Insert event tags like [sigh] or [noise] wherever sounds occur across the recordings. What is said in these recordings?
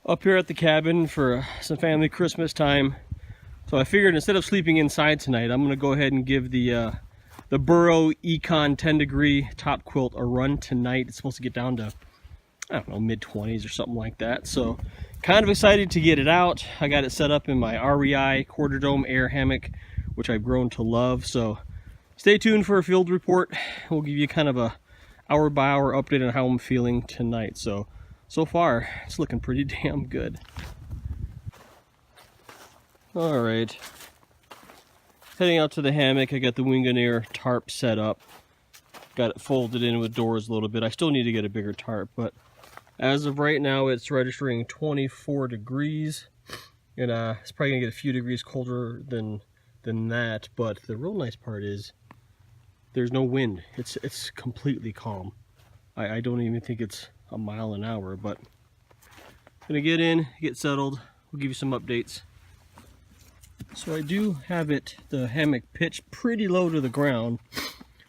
up here at the cabin for some family Christmas time. So I figured instead of sleeping inside tonight, I'm gonna go ahead and give the Burrow Econ 10-degree top quilt a run tonight. It's supposed to get down to, I don't know, mid-20s or something like that. So kind of excited to get it out. I got it set up in my REI Quarter Dome Air hammock, which I've grown to love. So stay tuned for a field report. We'll give you kind of a hour-by-hour update on how I'm feeling tonight. So far, it's looking pretty damn good. All right. Heading out to the hammock, I got the Wingoneer tarp set up. Got it folded in with doors a little bit. I still need to get a bigger tarp, but as of right now, it's registering 24 degrees. And it's probably gonna get a few degrees colder than that, but the real nice part is there's no wind. It's completely calm. I don't even think it's a mile an hour, but I'm gonna get in, get settled. We'll give you some updates. So I do have the hammock pitched pretty low to the ground,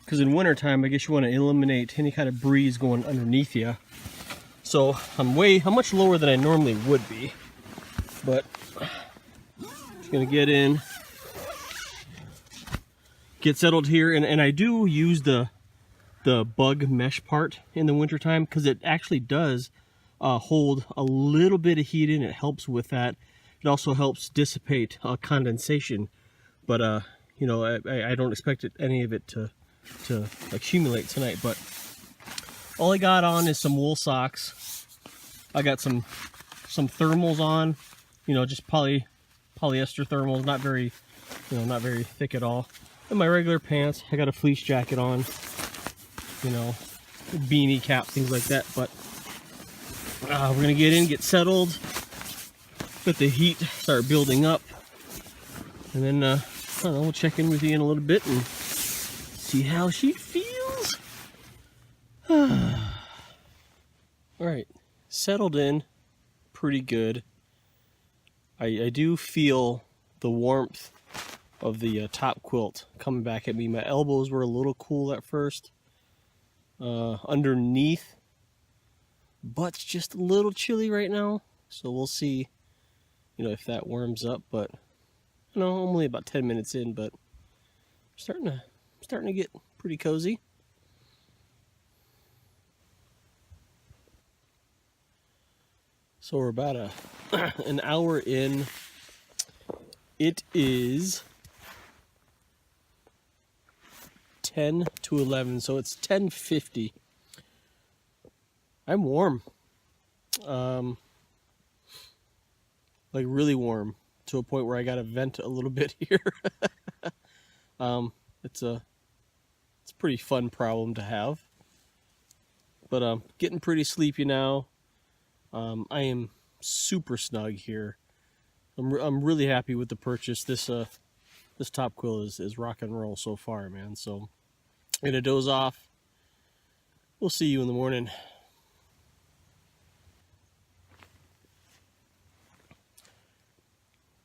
because in wintertime, I guess you want to eliminate any kind of breeze going underneath you. So I'm much lower than I normally would be, but just gonna get in, get settled here, and I do use the bug mesh part in the wintertime because it actually does hold a little bit of heat in. It helps with that. It also helps dissipate condensation, but you know, I don't expect any of it to accumulate tonight. But all I got on is some wool socks. I got some thermals on, you know, just polyester thermals, not very thick at all. And my regular pants. I got a fleece jacket on, you know, beanie cap, things like that. But we're gonna get in, get settled, let the heat start building up, and then I don't know, we'll check in with you in a little bit and see how she feels. All right, settled in pretty good. I do feel the warmth of the top quilt coming back at me. My elbows were a little cool at first. Underneath, butt's just a little chilly right now, so we'll see, you know, if that warms up. But you know, I'm only about 10 minutes in, but I'm starting to get pretty cozy. So we're about an hour in. It is 10 to 11, so it's 10:50. I'm warm, like really warm, to a point where I gotta vent a little bit here. It's a pretty fun problem to have, but I'm getting pretty sleepy now. I am super snug here. I'm really happy with the purchase. This top quilt is rock and roll so far, man. So I'm gonna doze off. We'll see you in the morning.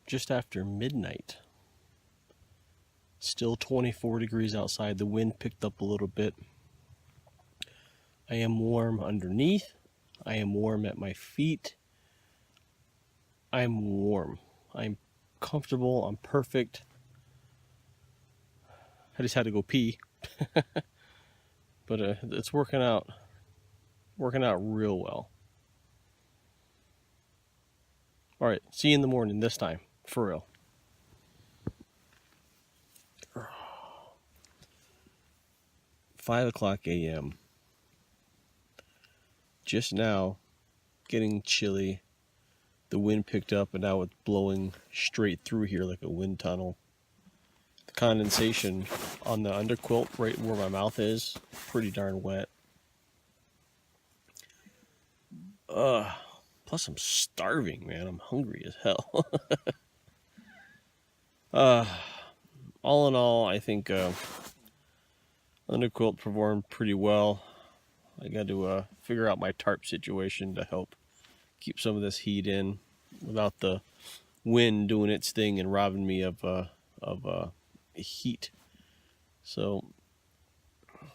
Just after midnight. Still 24 degrees outside. The wind picked up a little bit. I am warm underneath. I am warm at my feet. I am warm. I'm comfortable. I'm perfect. I just had to go pee. But it's working out real well. All right, see you in the morning this time, for real. [sighs] 5:00 a.m. Just now, getting chilly. The wind picked up and now it's blowing straight through here like a wind tunnel. The condensation on the underquilt right where my mouth is, pretty darn wet. Plus I'm starving, man. I'm hungry as hell. All in all, I think underquilt performed pretty well. I got to figure out my tarp situation to help keep some of this heat in without the wind doing its thing and robbing me of heat. So I'm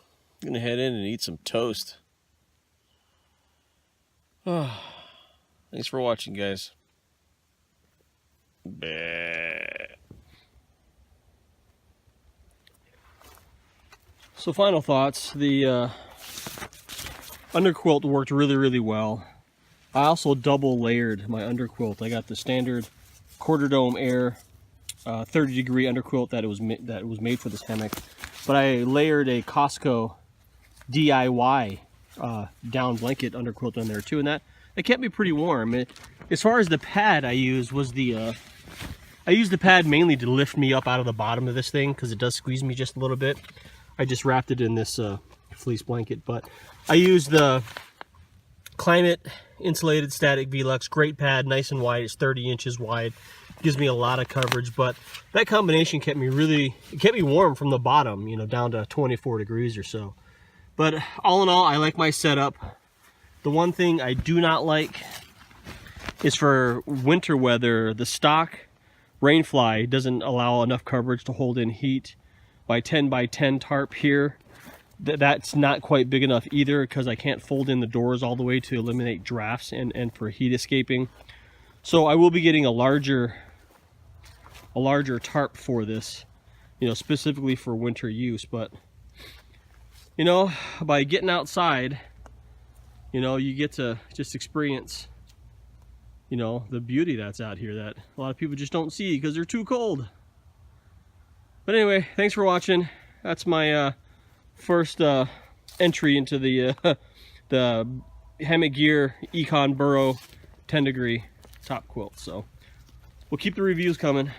gonna head in and eat some toast. Thanks for watching, guys. Bleh. So final thoughts, the underquilt worked really well. I also double layered my underquilt. I got the standard Quarter Dome Air 30-degree underquilt that was made for this hammock, but I layered a Costco DIY down blanket underquilt on there too, and that kept me pretty warm. As far as the pad I used was I used the pad mainly to lift me up out of the bottom of this thing because it does squeeze me just a little bit. I just wrapped it in this fleece blanket, but I used the Klymit Insulated Static VLuxe. Great pad, nice and wide. It's 30 inches wide. Gives me a lot of coverage, but that combination kept me warm from the bottom, you know, down to 24 degrees or so. But all in all, I like my setup. The one thing I do not like is for winter weather, the stock rainfly doesn't allow enough coverage to hold in heat. My 10 by 10 tarp here, that's not quite big enough either because I can't fold in the doors all the way to eliminate drafts and for heat escaping. So I will be getting a larger tarp for this, you know, specifically for winter use. But you know, by getting outside, you know, you get to just experience, you know, the beauty that's out here that a lot of people just don't see because they're too cold. But anyway, thanks for watching. That's my first entry into the Hammock Gear Econ Burrow 10-degree top quilt. So we'll keep the reviews coming.